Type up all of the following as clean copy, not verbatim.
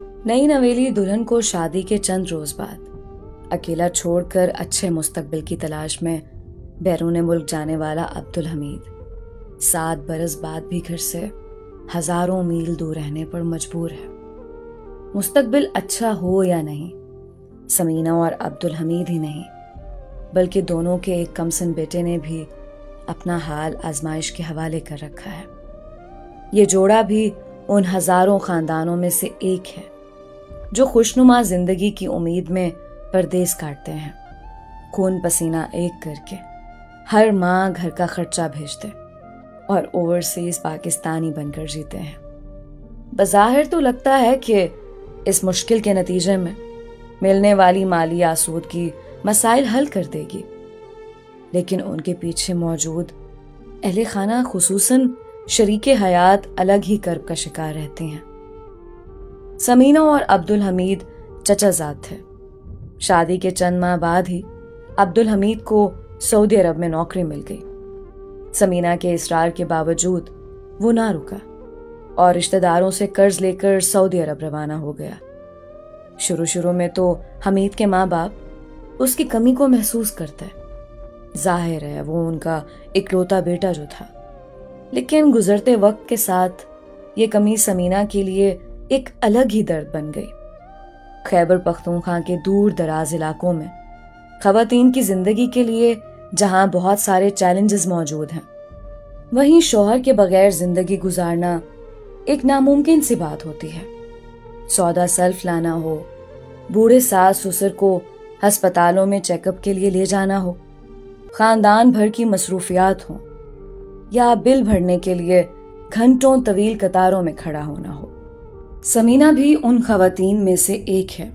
नई नवेली दुल्हन को शादी के चंद रोज बाद अकेला छोड़कर अच्छे मुस्तकबिल की तलाश में बैरून मुल्क जाने वाला अब्दुल हमीद 7 बरस बाद भी घर से हजारों मील दूर रहने पर मजबूर है। मुस्तकबिल अच्छा हो या नहीं, समीना और अब्दुल हमीद ही नहीं बल्कि दोनों के एक कमसन बेटे ने भी अपना हाल आजमाइश के हवाले कर रखा है। ये जोड़ा भी उन हजारों खानदानों में से एक है जो खुशनुमा जिंदगी की उम्मीद में परदेस काटते हैं, खून पसीना एक करके हर माह घर का खर्चा भेजते और ओवरसीज पाकिस्तानी बनकर जीते हैं। बज़ाहिर तो लगता है कि इस मुश्किल के नतीजे में मिलने वाली माली आसूदगी मसाइल हल कर देगी, लेकिन उनके पीछे मौजूद अहले खाना खुसूसन शरीके हयात अलग ही कर्ब का शिकार रहते हैं। समीना और अब्दुल हमीद चचाजाद थे। शादी के चंद माह बाद ही अब्दुल हमीद को सऊदी अरब में नौकरी मिल गई। समीना के इसरार के बावजूद वो ना रुका और रिश्तेदारों से कर्ज लेकर सऊदी अरब रवाना हो गया। शुरू में तो हमीद के माँ बाप उसकी कमी को महसूस करते। जाहिर है वो उनका इकलौता बेटा जो था, लेकिन गुजरते वक्त के साथ ये कमी समीना के लिए एक अलग ही दर्द बन गई। खैबर पख्तूनख्वा के दूर दराज इलाकों में खवातीन की जिंदगी के लिए जहां बहुत सारे चैलेंजेस मौजूद हैं, वहीं शौहर के बगैर जिंदगी गुजारना एक नामुमकिन सी बात होती है। सौदा सल्फ लाना हो, बूढ़े सास ससुर को अस्पतालों में चेकअप के लिए ले जाना हो, खानदान भर की मसरूफियात हो या बिल भरने के लिए घंटों तवील कतारों में खड़ा होना हो। समीना भी उन खवातीन में से एक है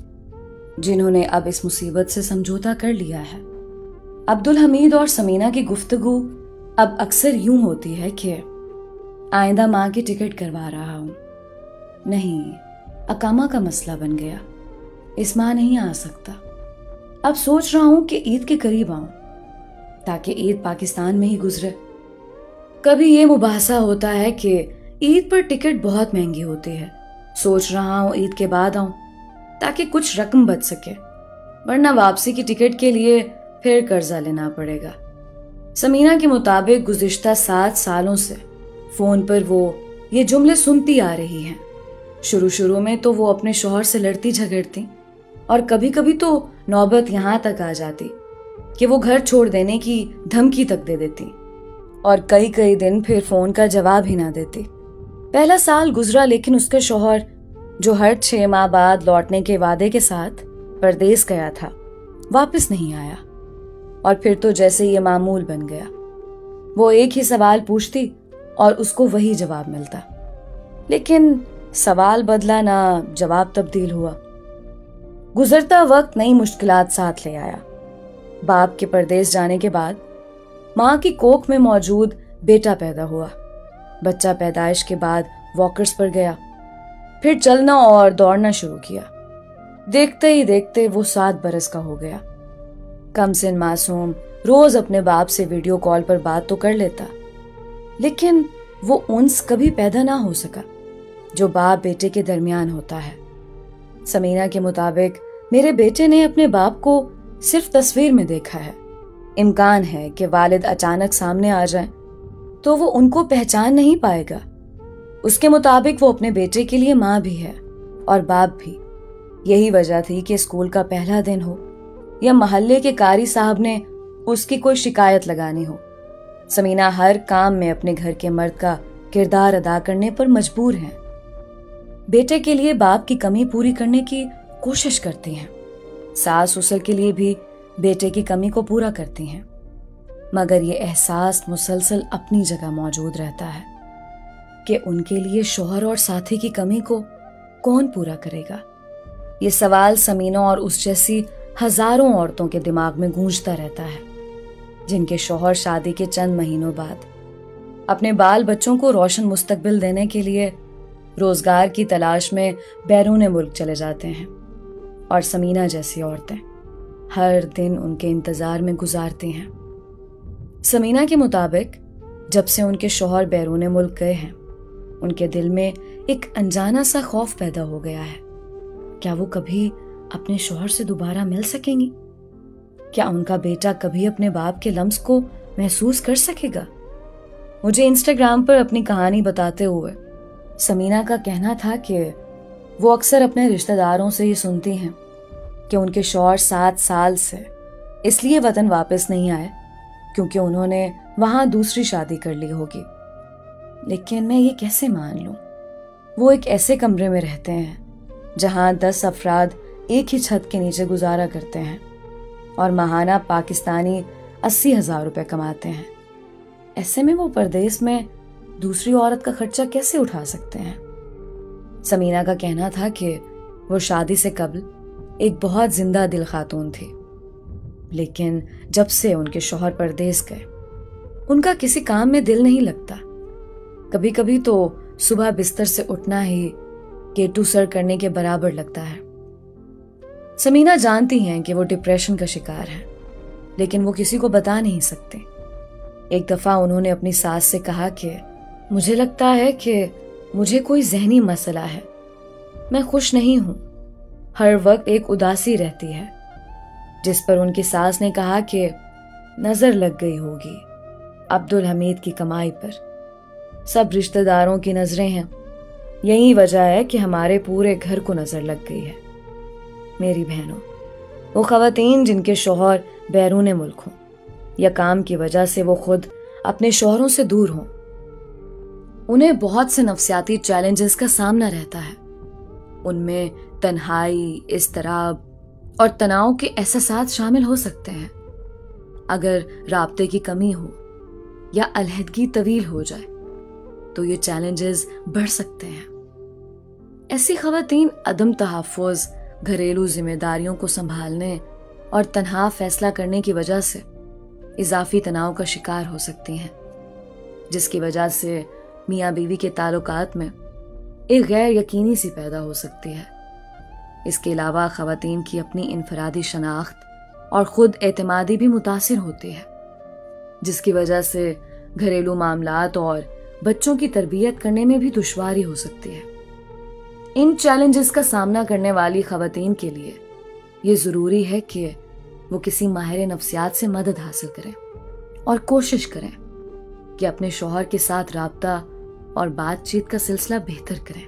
जिन्होंने अब इस मुसीबत से समझौता कर लिया है। अब्दुल हमीद और समीना की गुफ्तगू अब अक्सर यूं होती है कि आइंदा माँ की टिकट करवा रहा हूं, नहीं अकामा का मसला बन गया, इस माह नहीं आ सकता। अब सोच रहा हूं कि ईद के करीब आऊं ताकि ईद पाकिस्तान में ही गुजरे। कभी ये मुबाहसा होता है कि ईद पर टिकट बहुत महंगी होती है, सोच रहा हूं ईद के बाद आऊं ताकि कुछ रकम बच सके, वरना वापसी की टिकट के लिए फिर कर्जा लेना पड़ेगा। समीना के मुताबिक गुज़िश्ता 7 सालों से फोन पर वो ये जुमले सुनती आ रही हैं। शुरू में तो वो अपने शौहर से लड़ती झगड़ती और कभी कभी तो नौबत यहां तक आ जाती कि वो घर छोड़ देने की धमकी तक दे देती और कई दिन फिर फोन का जवाब ही ना देती। पहला साल गुजरा, लेकिन उसके शौहर जो हर 6 माह बाद लौटने के वादे के साथ परदेस गया था, वापस नहीं आया। और फिर तो जैसे ये मामूल बन गया, वो एक ही सवाल पूछती और उसको वही जवाब मिलता, लेकिन सवाल बदला ना जवाब तब्दील हुआ। गुजरता वक्त नई मुश्किलात साथ ले आया। बाप के परदेस जाने के बाद माँ की कोख में मौजूद बेटा पैदा हुआ। बच्चा पैदाइश के बाद वॉकर्स पर गया, फिर चलना और दौड़ना शुरू किया। देखते ही देखते वो 7 बरस का हो गया। कमसिन मासूम रोज अपने बाप से वीडियो कॉल पर बात तो कर लेता, लेकिन वो उन्स कभी पैदा ना हो सका जो बाप बेटे के दरमियान होता है। समीना के मुताबिक मेरे बेटे ने अपने बाप को सिर्फ तस्वीर में देखा है। इम्कान है कि वालिद अचानक सामने आ जाए तो वो उनको पहचान नहीं पाएगा। उसके मुताबिक वो अपने बेटे के लिए माँ भी है और बाप भी। यही वजह थी कि स्कूल का पहला दिन हो या मोहल्ले के कारी साहब ने उसकी कोई शिकायत लगानी हो, समीना हर काम में अपने घर के मर्द का किरदार अदा करने पर मजबूर है। बेटे के लिए बाप की कमी पूरी करने की कोशिश करती हैं, सास ससुर के लिए भी बेटे की कमी को पूरा करती हैं, मगर ये एहसास मुसलसल अपनी जगह मौजूद रहता है कि उनके लिए शौहर और साथी की कमी को कौन पूरा करेगा। ये सवाल समीना और उस जैसी हजारों औरतों के दिमाग में गूंजता रहता है जिनके शौहर शादी के चंद महीनों बाद अपने बाल बच्चों को रोशन मुस्तकबिल देने के लिए रोजगार की तलाश में बैरून मुल्क चले जाते हैं, और समीना जैसी औरतें हर दिन उनके इंतजार में गुजारती हैं। समीना के मुताबिक जब से उनके शौहर बैरून मुल्क गए हैं, उनके दिल में एक अनजाना सा खौफ पैदा हो गया है क्या वो कभी अपने शौहर से दोबारा मिल सकेंगी? क्या उनका बेटा कभी अपने बाप के लम्स को महसूस कर सकेगा? मुझे इंस्टाग्राम पर अपनी कहानी बताते हुए समीना का कहना था कि वो अक्सर अपने रिश्तेदारों से ये सुनती हैं कि उनके शौहर 7 साल से इसलिए वतन वापस नहीं आए क्योंकि उन्होंने वहां दूसरी शादी कर ली होगी। लेकिन मैं ये कैसे मान लूं? वो एक ऐसे कमरे में रहते हैं जहां 10 अफराद एक ही छत के नीचे गुजारा करते हैं और माहाना पाकिस्तानी 80,000 रुपए कमाते हैं। ऐसे में वो परदेश में दूसरी औरत का खर्चा कैसे उठा सकते हैं? समीना का कहना था कि वो शादी से कबल एक बहुत जिंदा दिल खातून थी, लेकिन जब से उनके शौहर परदेश गए उनका किसी काम में दिल नहीं लगता। कभी कभी तो सुबह बिस्तर से उठना ही केटू सर करने के बराबर लगता है। समीना जानती हैं कि वो डिप्रेशन का शिकार है, लेकिन वो किसी को बता नहीं सकते। एक दफा उन्होंने अपनी सास से कहा कि मुझे लगता है कि मुझे कोई जहनी मसला है, मैं खुश नहीं हूं, हर वक्त एक उदासी रहती है। जिस पर उनकी सास ने कहा कि नजर लग गई होगी अब्दुल हमीद की कमाई पर। सब रिश्तेदारों की नजरें हैं, यही वजह है कि हमारे पूरे घर को नजर लग गई है। मेरी बहनों, वो खवातीन जिनके शौहर बैरून मुल्क हों या काम की वजह से वो खुद अपने शौहरों से दूर हों, उन्हें बहुत से नफ्सियाती चैलेंजेस का सामना रहता है। उनमें तन्हाई, इज़्तिराब और तनाव के एहसासात शामिल हो सकते हैं। अगर राब्ते की कमी हो या अलहदगी तवील हो जाए तो ये चैलेंजेस बढ़ सकते हैं। ऐसी खवातीन अदम तहफ़्फ़ुज़, घरेलू जिम्मेदारियों को संभालने और तन्हा फैसला करने की वजह से इजाफी तनाव का शिकार हो सकती हैं, जिसकी वजह से मियाँ बीवी के ताल्लुकात में एक गैर यकीनी सी पैदा हो सकती है। इसके अलावा खवातीन की अपनी इनफरादी शनाख्त और खुद एतमादी भी मुतासिर होती है, जिसकी वजह से घरेलू मामलात और बच्चों की तरबियत करने में भी दुश्वारी हो सकती है। इन चैलेंजेस का सामना करने वाली खवातीन के लिए ये ज़रूरी है कि वो किसी माहिर नफ्सियात से मदद हासिल करें और कोशिश करें कि अपने शौहर के साथ राब्ता और बातचीत का सिलसिला बेहतर करें।